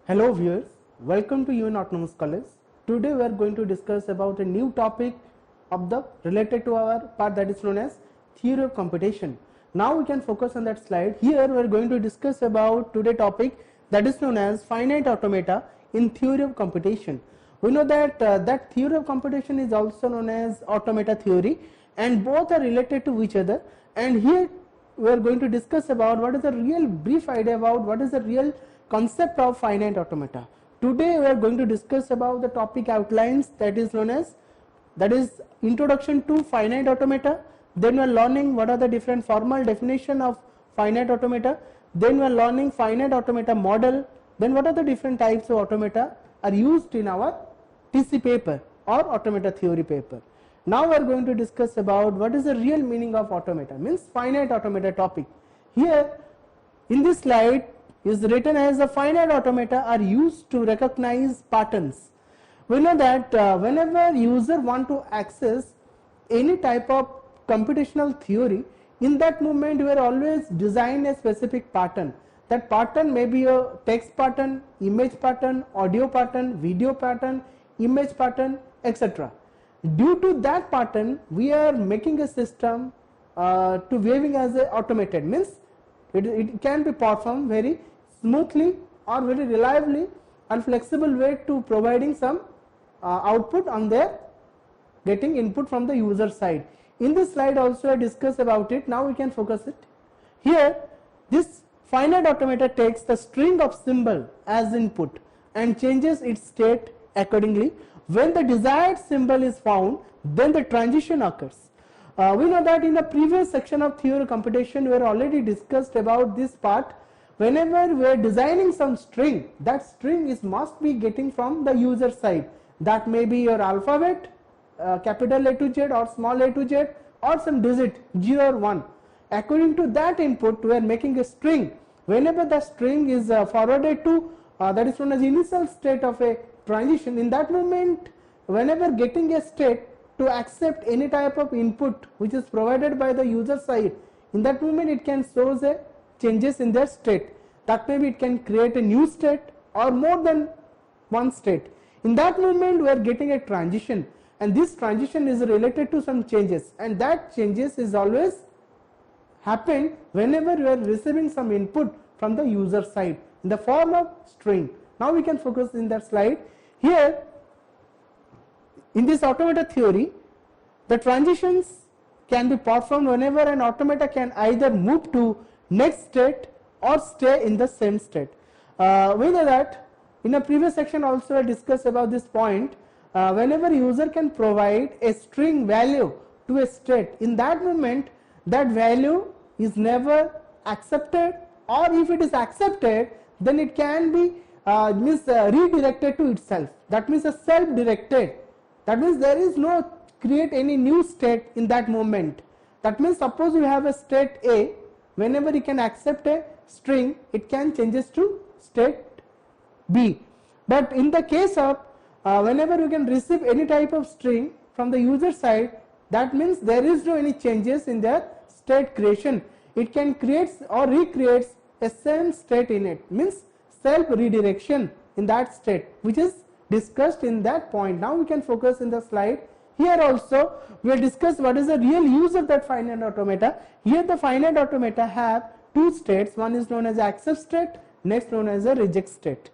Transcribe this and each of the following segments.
Hello viewers, welcome to UN Autonomous College. Today we are going to discuss about a new topic of the related to our part, that is known as theory of computation. Now we can focus on that slide. Here we are going to discuss about today topic that is known as finite automata in theory of computation. We know that that theory of computation is also known as automata theory, and both are related to each other. And here we are going to discuss about what is the real brief idea about what is the real concept of finite automata. Today we are going to discuss about the topic outlines, that is known as introduction to finite automata. Then we are learning what are the different formal definition of finite automata. Then we are learning finite automata model. Then what are the different types of automata are used in our TC paper or automata theory paper. Now we are going to discuss about what is the real meaning of automata, means finite automata topic. Here in this slide is written as the finite automata are used to recognize patterns. We know that whenever user want to access any type of computational theory, in that moment we are always design a specific pattern. That pattern may be a text pattern, image pattern, audio pattern, video pattern, image pattern, etc. Due to that pattern, we are making a system to behaving as a automated, means it can be performed very smoothly or very reliably and flexible way to providing some output on their getting input from the user side. In this slide also I discuss about it. Now we can focus it. Here this finite automata takes the string of symbol as input and changes its state accordingly. When the desired symbol is found, then the transition occurs. We know that in the previous section of theory computation we are already discussed about this part. Whenever we are designing some string, that string is must be getting from the user side. That may be your alphabet, capital A to Z or small a to Z, or some digit 0 or 1. According to that input we are making a string. Whenever the string is forwarded to that is known as initial state of a transition, in that moment whenever getting a state to accept any type of input which is provided by the user side, in that moment it can show the changes in their state. That may be it can create a new state or more than one state. In that moment we are getting a transition, and this transition is related to some changes, and that changes is always happen whenever you are receiving some input from the user side in the form of string. Now we can focus in that slide. Here in this automata theory, the transitions can be performed whenever an automata can either move to next state or stay in the same state. We know that in a previous section also I discussed about this point. Whenever user can provide a string value to a state, in that moment that value is never accepted, or if it is accepted then it can be redirected to itself. That means a self-directed. That means there is no create any new state in that moment. That means suppose you have a state A, whenever you can accept a string, it can changes to state B. But in the case of whenever you can receive any type of string from the user side, that means there is no any changes in their state creation. It can create or recreates a same state in it, means self redirection in that state, which is discussed in that point. Now we can focus in the slide. Here also we will discuss what is the real use of that finite automata. Here the finite automata have two states. One is known as accept state, next known as a reject state.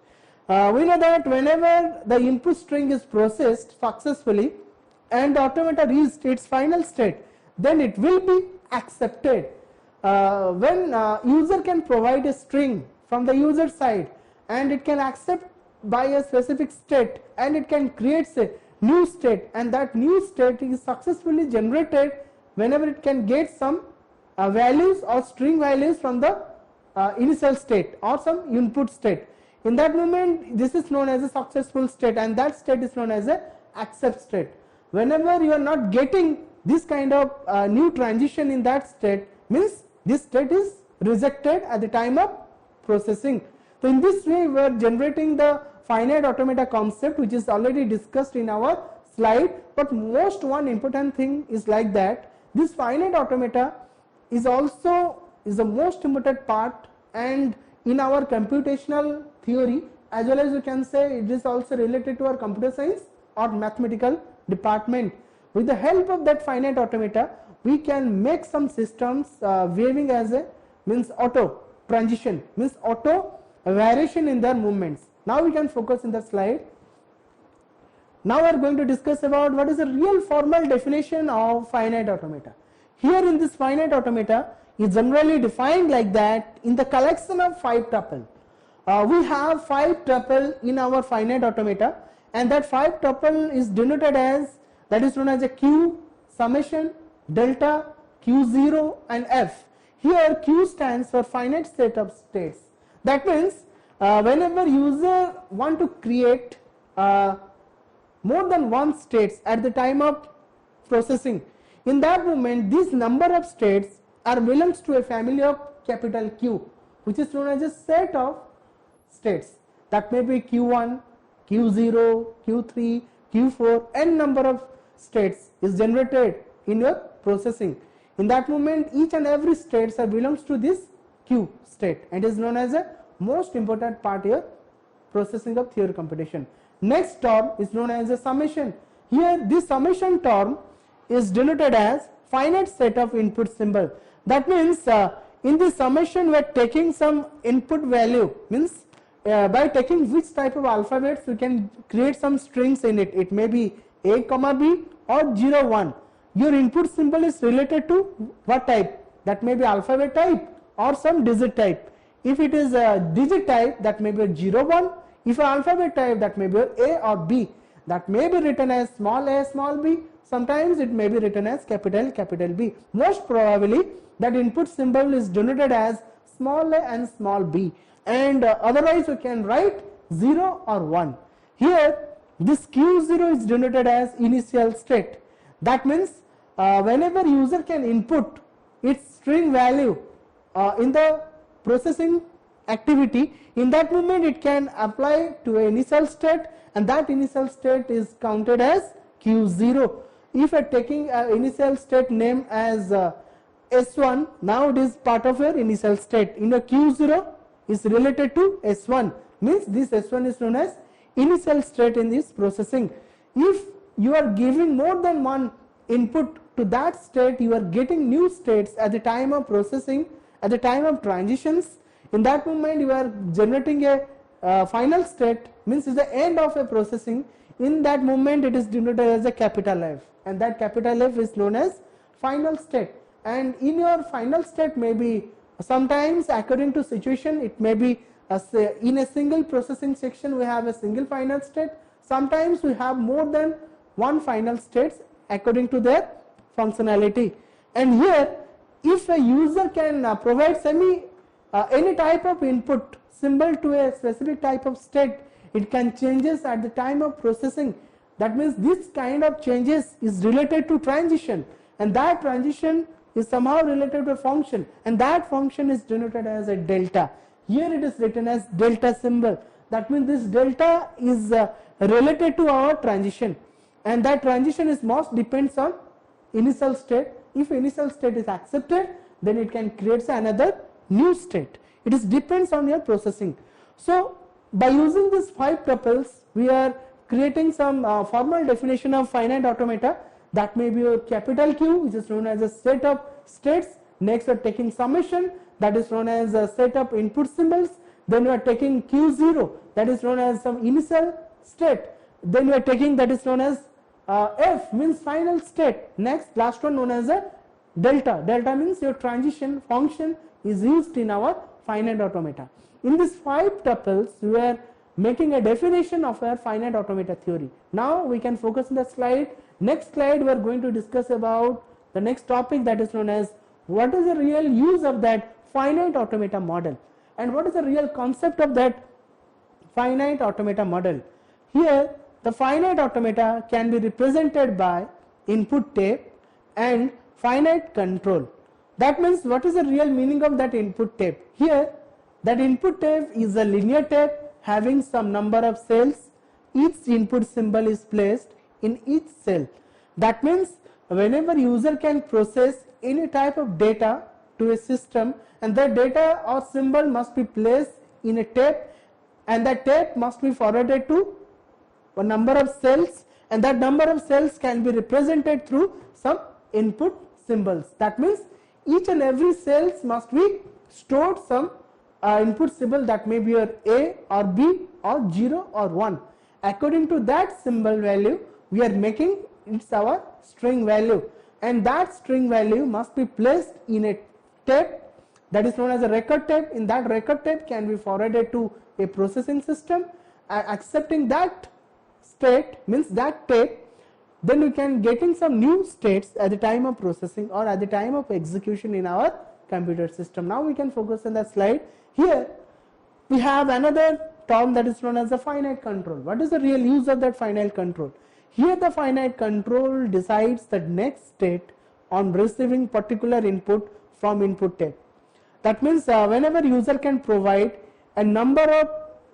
We know that whenever the input string is processed successfully and the automata reached its final state, then it will be accepted. When user can provide a string from the user side and it can accept by a specific state, and it can create a new state, and that new state is successfully generated whenever it can get some values or string values from the initial state or some input state. In that moment this is known as a successful state, and that state is known as a accept state. Whenever you are not getting this kind of new transition in that state, means this state is rejected at the time of processing. So in this way we are generating the finite automata concept, which is already discussed in our slide. But most one important thing is like that this finite automata is also the most important part, and in our computational theory as well as you can say it is also related to our computer science or mathematical department. With the help of that finite automata, we can make some systems behaving as a means auto transition, means auto variation in their movements. Now we can focus in the slide. Now we are going to discuss about what is the real formal definition of finite automata. Here in this finite automata is generally defined like that in the collection of 5 tuple. We have 5 tuple in our finite automata, and that 5 tuple is denoted as, that is known as a Q, summation, delta, Q0 and F. Here Q stands for finite set of states. That means whenever user want to create more than one states at the time of processing, in that moment this number of states are belongs to a family of capital Q, which is known as a set of states. That may be Q1, Q0, Q3, Q4, n number of states is generated in your processing. In that moment each and every states are belongs to this Q state and is known as a most important part here processing of theory computation. Next term is known as a summation. Here this summation term is denoted as finite set of input symbol. That means in this summation we are taking some input value, means by taking which type of alphabets we can create some strings in it. It may be A comma B or 0 1. Your input symbol is related to what type? That may be alphabet type or some digit type. If it is a digit type, that may be a 0 1. If alphabet type, that may be A or B. That may be written as small a, small b. Sometimes it may be written as capital B. Most probably that input symbol is denoted as small a and small b, and otherwise we can write 0 or 1. Here this Q0 is denoted as initial state. That means whenever user can input its string value in the processing activity, in that moment it can apply to an initial state, and that initial state is counted as Q0. If you are taking initial state name as S1, now it is part of your initial state. In a Q0 is related to S1, means this S1 is known as initial state in this processing. If you are giving more than one input to that state, you are getting new states at the time of processing, at the time of transitions. In that moment you are generating a final state, means is the end of a processing. In that moment it is denoted as a capital F, and that capital F is known as final state. And in your final state may be sometimes according to situation, it may be in a single processing section we have a single final state. Sometimes we have more than one final states according to their functionality. And here if a user can provide any type of input symbol to a specific type of state, it can changes at the time of processing. That means this kind of changes is related to transition, and that transition is somehow related to a function, and that function is denoted as a delta. Here it is written as delta symbol. That means this delta is related to our transition, and that transition is most depends on initial state. If initial state is accepted, then it can create another new state. It is depends on your processing. So by using these 5 tuples, we are creating some formal definition of finite automata. That may be your capital Q, which is known as a set of states. Next we are taking summation, that is known as a set of input symbols. Then we are taking Q0, that is known as some initial state. Then we are taking that is known as F, means final state. Next last one known as a delta. Delta means your transition function is used in our finite automata. In these 5 tuples we are making a definition of our finite automata theory. Now we can focus on the slide. Next slide we are going to discuss about the next topic, that is known as what is the real use of that finite automata model, and what is the real concept of that finite automata model. Here the finite automata can be represented by input tape and finite control. That means what is the real meaning of that input tape? Here that input tape is a linear tape having some number of cells. Each input symbol is placed in each cell. That means whenever user can process any type of data to a system, and that data or symbol must be placed in a tape, and that tape must be forwarded to a number of cells, and that number of cells can be represented through some input symbols. That means each and every cells must be stored some input symbol, that may be your A or B or 0 or 1. According to that symbol value we are making it's our string value, and that string value must be placed in a tape that is known as a record tape. In that record tape can be forwarded to a processing system, accepting that state means that tape, then we can getting some new states at the time of processing or at the time of execution in our computer system. Now we can focus on the slide. Here we have another term that is known as the finite control. What is the real use of that finite control? Here the finite control decides the next state on receiving particular input from input tape. That means whenever user can provide a number of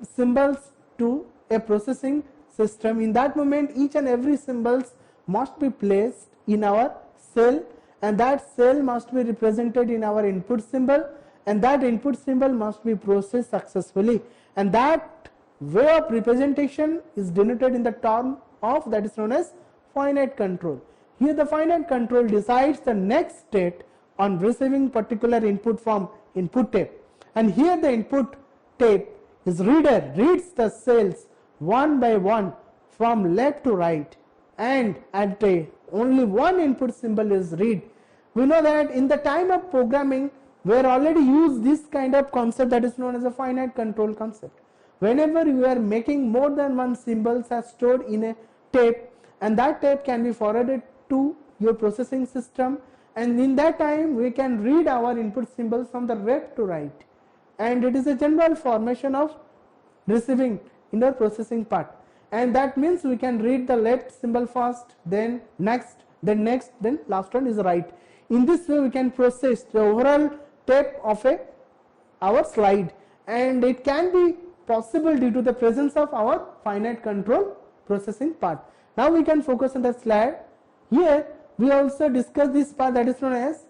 symbols to a processing system, in that moment each and every symbols must be placed in our cell, and that cell must be represented in our input symbol, and that input symbol must be processed successfully, and that way of representation is denoted in the term of that is known as finite control. Here the finite control decides the next state on receiving particular input from input tape, and here the input tape is reader reads the cells one by one from left to right, and at only one input symbol is read. We know that in the time of programming we are already used this kind of concept that is known as a finite control concept. Whenever you are making more than one symbols are stored in a tape, and that tape can be forwarded to your processing system, and in that time we can read our input symbols from the left to right, and it is a general formation of receiving in the processing part, and that means we can read the left symbol first, then next, then last one is right. In this way we can process the overall tape of our slide, and it can be possible due to the presence of our finite control processing part. Now we can focus on the slide. Here we also discuss this part that is known as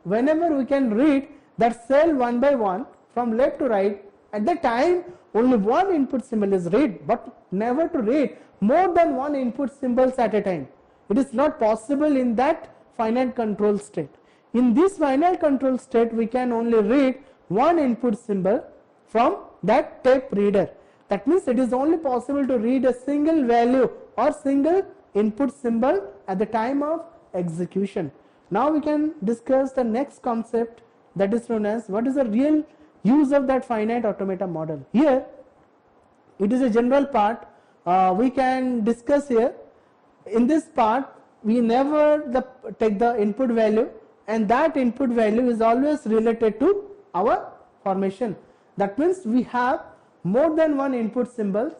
whenever we can read that cell one by one from left to right, at the time only one input symbol is read, but never to read more than one input symbols at a time. It is not possible in that finite control state. In this finite control state we can only read one input symbol from that tape reader. That means it is only possible to read a single value or single input symbol at the time of execution. Now we can discuss the next concept that is known as what is the real use of that finite automata model. Here it is a general part we can discuss here. In this part we never take the input value, and that input value is always related to our formation. That means we have more than one input symbols.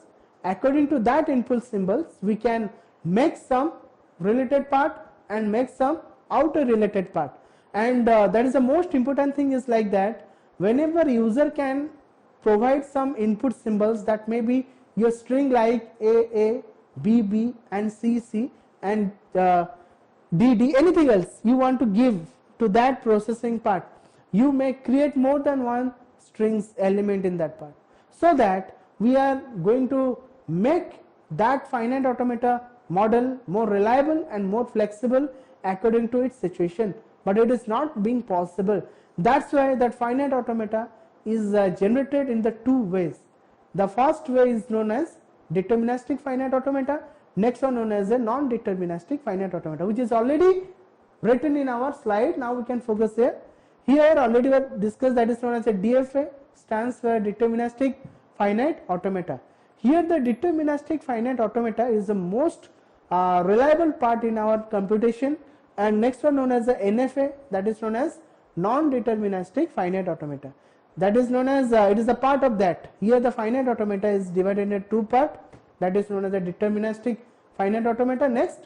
According to that input symbols we can make some related part and make some outer related part, and that is the most important thing is like that whenever user can provide some input symbols, that may be your string like A, B, B and C, and D, anything else you want to give to that processing part, you may create more than one strings element in that part, so that we are going to make that finite automata model more reliable and more flexible according to its situation, but it is not being possible. That's why that finite automata is generated in the two ways. The first way is known as deterministic finite automata, next one known as a non-deterministic finite automata, which is already written in our slide. Now we can focus here. Here already we have discussed that is known as a DFA, stands for deterministic finite automata. Here the deterministic finite automata is the most reliable part in our computation, and next one known as the NFA, that is known as non-deterministic finite automata. That is known as it is a part of that. Here the finite automata is divided into two parts, that is known as the deterministic finite automata. Next,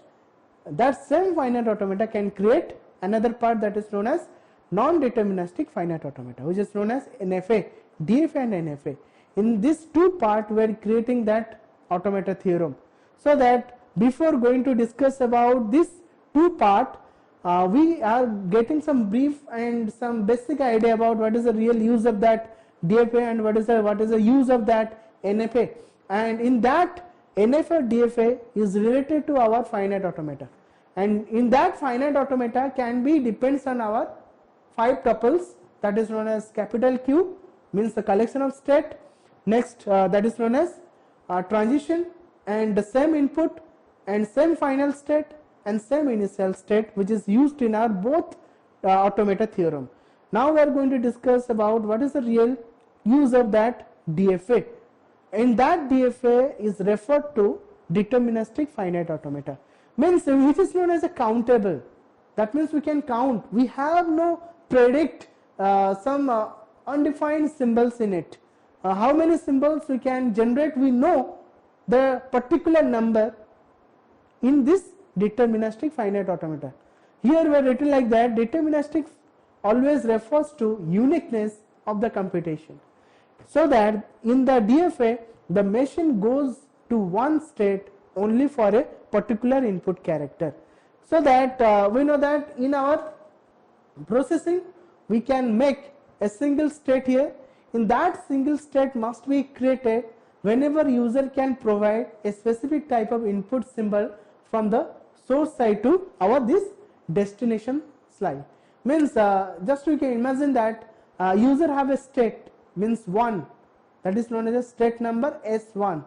that same finite automata can create another part that is known as non-deterministic finite automata, which is known as NFA, DFA and NFA. In these two parts we are creating that automata theorem, so that before going to discuss about this two part, we are getting some brief and some basic idea about what is the real use of that DFA and what is the use of that NFA, and in that NFA DFA is related to our finite automata, and in that finite automata can be depends on our 5 tuples, that is known as capital Q, means the collection of state. Next that is known as transition, and the same input and same final state and same initial state, which is used in our both automata theorem. Now we are going to discuss about what is the real use of that DFA. And that DFA is referred to deterministic finite automata, means which is known as a countable. That means we can count, we have no predict some undefined symbols in it. How many symbols we can generate, we know the particular number in this deterministic finite automata. Here we are written like that, deterministic always refers to uniqueness of the computation, so that in the DFA the machine goes to one state only for a particular input character, so that we know that in our processing we can make a single state here. In that single state must be created whenever user can provide a specific type of input symbol from the source side to our this destination slide. Means just we can imagine that user have a state, means 1, that is known as a state number S1.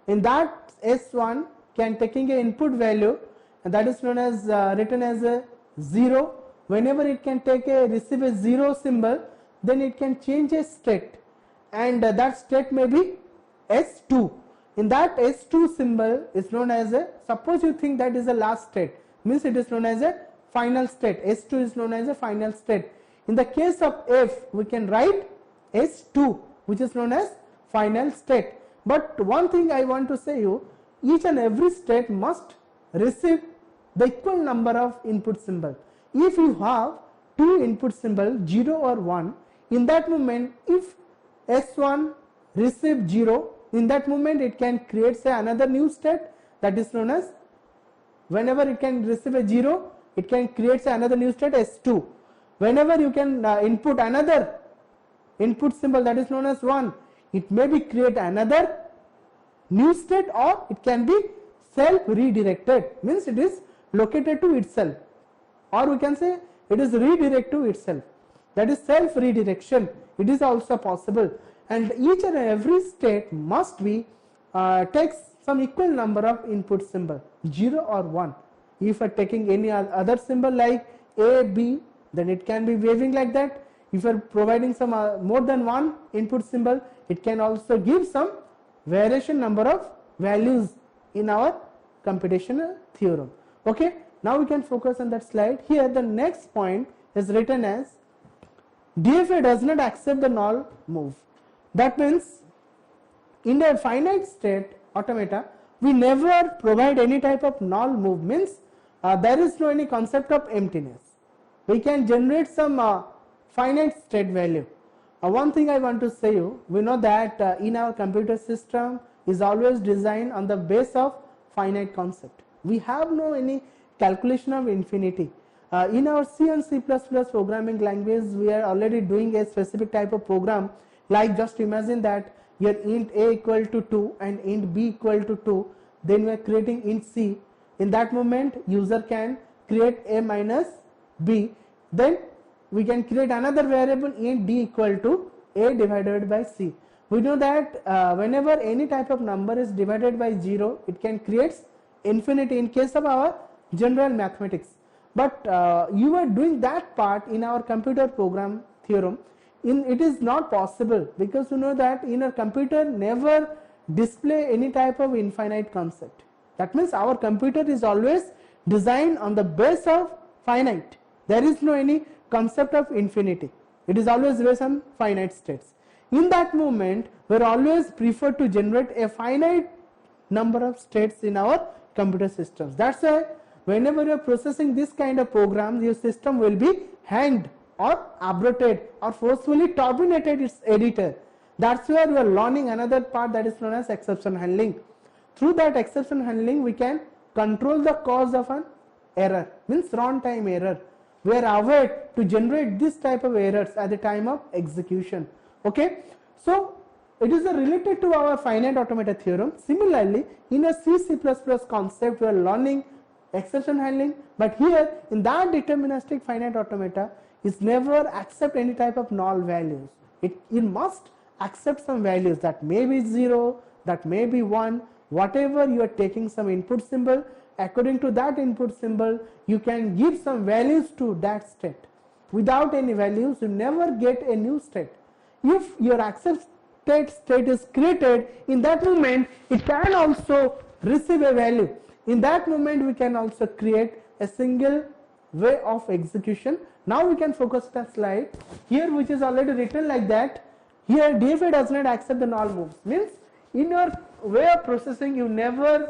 In that S1 can taking a input value, and that is known as written as a 0. Whenever it can take a receive a 0 symbol, then it can change a state, and that state may be S2. In that S2 symbol is known as a, suppose you think that is the last state, means it is known as a final state. S2 is known as a final state. In the case of F, we can write S2, which is known as final state. But one thing I want to say you, each and every state must receive the equal number of input symbol. If you have 2 input symbol 0 or 1, in that moment if S1 receive 0, in that moment it can create say another new state, that is known as, whenever it can receive a 0, it can create say another new state S2. Whenever you can input another input symbol, that is known as 1, it may be create another new state, or it can be self redirected, means it is located to itself, or we can say it is redirect to itself, that is self redirection. It is also possible, and each and every state must be takes some equal number of input symbol 0 or 1. If you are taking any other symbol like A, B, then it can be waving like that. If you are providing some more than one input symbol, it can also give some variation number of values in our computational theorem. Okay, now we can focus on that slide. Here the next point is written as DFA does not accept the null move. That means in a finite state automata we never provide any type of null move, means there is no any concept of emptiness. We can generate some finite state value. One thing I want to say you, we know that in our computer system is always designed on the base of finite concept. We have no any calculation of infinity. In our C and C++ programming language, we are already doing a specific type of program, like just imagine that your int a equal to 2 and int b equal to 2, then we are creating int c. In that moment user can create a minus b, then we can create another variable int d equal to a divided by c. We know that whenever any type of number is divided by 0, it can create infinity in case of our general mathematics. But you are doing that part in our computer program theorem. It is not possible, because you know that in a computer never display any type of infinite concept. That means our computer is always designed on the base of finite. There is no any concept of infinity. It is always based on finite states. In that moment, we always prefer to generate a finite number of states in our computer systems. That's why whenever you are processing this kind of programs, your system will be hanged or aborted or forcefully terminated its editor. That's where we are learning another part, that is known as exception handling. Through that exception handling, we can control the cause of an error, means runtime error. We are aware to generate this type of errors at the time of execution. Okay, so it is related to our finite automata theorem. Similarly, in a C++ concept we are learning exception handling, but here in that deterministic finite automata is never accept any type of null values. It must accept some values that may be 0, that may be 1, whatever you are taking some input symbol, according to that input symbol you can give some values to that state. Without any values you never get a new state. If your accepted state is created, in that moment it can also receive a value. In that moment we can also create a single way of execution. Now we can focus the slide here, which is already written like that. Here DFA does not accept the null moves, means in your way of processing you never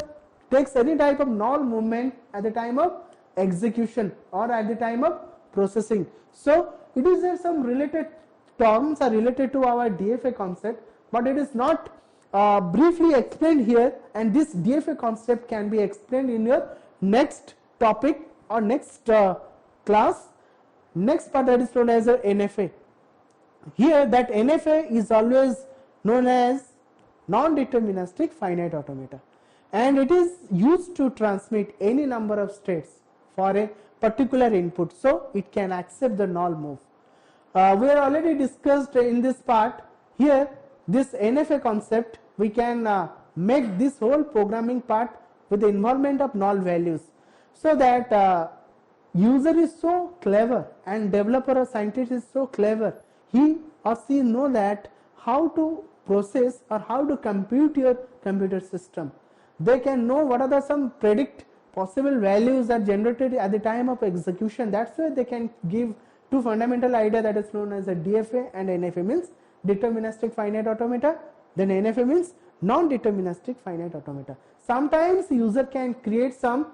takes any type of null movement at the time of execution or at the time of processing. So it is there some related terms are related to our DFA concept, but it is not briefly explained here, and this DFA concept can be explained in your next topic or next class, next part, that is known as a NFA. Here that NFA is always known as non-deterministic finite automata, and it is used to transmit any number of states for a particular input, so it can accept the null move. We are already discussed in this part. Here this NFA concept we can make this whole programming part with the involvement of null values, so that user is so clever and developer or scientist is so clever, he or she know that how to process or how to compute your computer system. They can know what are the some predict possible values are generated at the time of execution. That's why they can give two fundamental idea, that is known as a DFA and NFA, means deterministic finite automata, then NFA means non-deterministic finite automata. Sometimes user can create some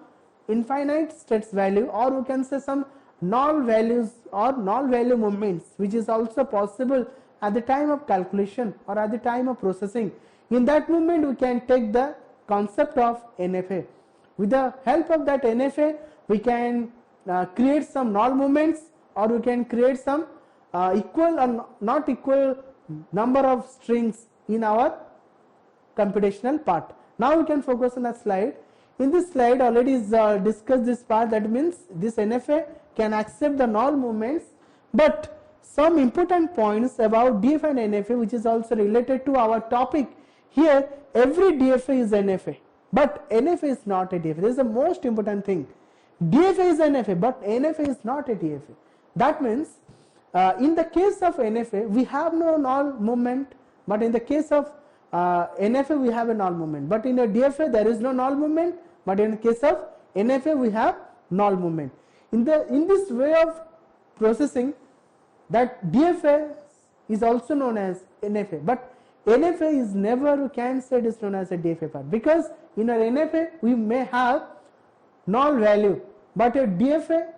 infinite states value, or we can say some null values or null value movements, which is also possible at the time of calculation or at the time of processing. In that moment we can take the concept of NFA. With the help of that NFA we can create some null movements, or we can create some equal or not equal number of strings in our computational part. Now we can focus on that slide. In this slide already is discussed this part, that means this NFA can accept the null movements, but some important points about DFA and NFA which is also related to our topic. Here every DFA is NFA, but NFA is not a DFA. This is the most important thing. DFA is NFA, but NFA is not a DFA. That means in the case of NFA we have no null movement, but in the case of NFA we have a null movement, but in a DFA there is no null movement, but in the case of NFA we have null movement. In this way of processing, that DFA is also known as NFA, but NFA is never, we can say it is known as a DFA part, because in our NFA we may have null value, but a DFA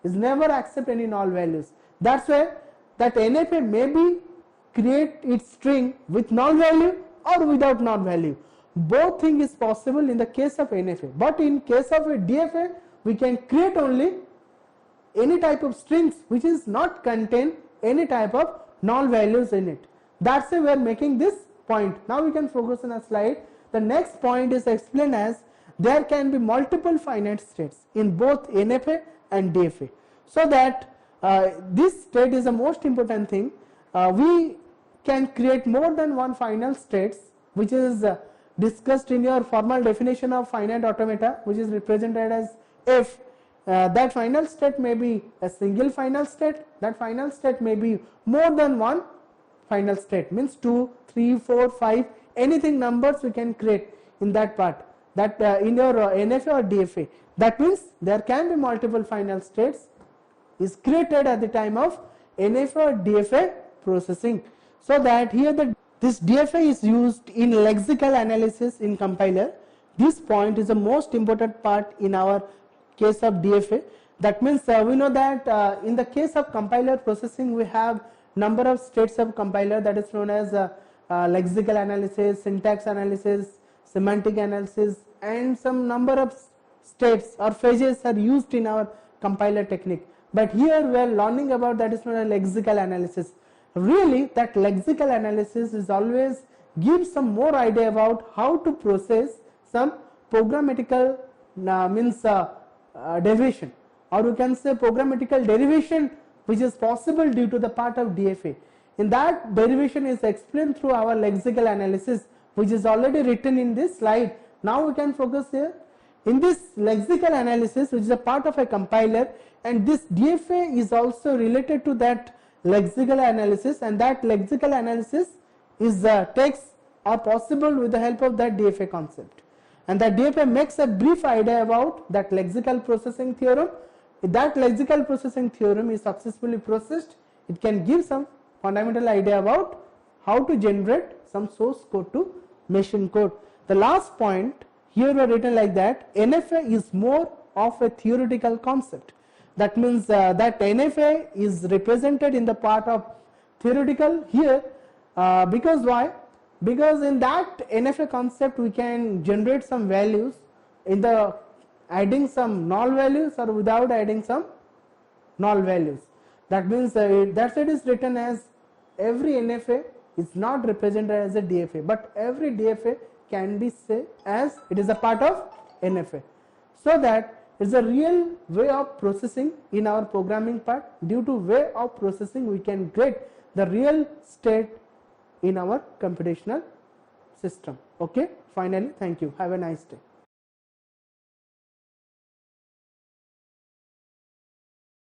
is never accept any null values. That's why that NFA may be create its string with null value or without null value. Both thing is possible in the case of NFA, but in case of a DFA we can create only any type of strings which is not contain any type of null values in it. That's why we are making this point. Now we can focus on a slide. The next point is explained as there can be multiple finite states in both NFA and DFA, so that this state is the most important thing. We can create more than one final states, which is discussed in your formal definition of finite automata, which is represented as F. That final state may be a single final state, that final state may be more than one final state, means 2, 3, 4, 5, anything numbers we can create in that part, that in your NFA or DFA. That means there can be multiple final states is created at the time of NFA or DFA processing, so that here this DFA is used in lexical analysis in compiler. This point is the most important part in our case of DFA. That means we know that in the case of compiler processing we have number of states of compiler, that is known as lexical analysis, syntax analysis, semantic analysis, and some number of states or phases are used in our compiler technique. But here we are learning about that is known as lexical analysis. really that lexical analysis is always gives some more idea about how to process some programmatical derivation, or you can say programmatical derivation which is possible due to the part of DFA. In that derivation is explained through our lexical analysis, which is already written in this slide. Now we can focus here in this lexical analysis, which is a part of a compiler, and this DFA is also related to that lexical analysis, and that lexical analysis is takes are possible with the help of that DFA concept, and that DFA makes a brief idea about that lexical processing theorem. If that lexical processing theorem is successfully processed, it can give some fundamental idea about how to generate some source code to machine code. The last point here were written like that: NFA is more of a theoretical concept. That means that NFA is represented in the part of theoretical here, because why? Because in that NFA concept we can generate some values in the adding some null values or without adding some null values. That means that's it is written as every NFA is not represented as a DFA, but every DFA can be said as it is a part of NFA. So that it's a real way of processing in our programming part. Due to way of processing, we can get the real state in our computational system. Okay, finally, thank you. Have a nice day.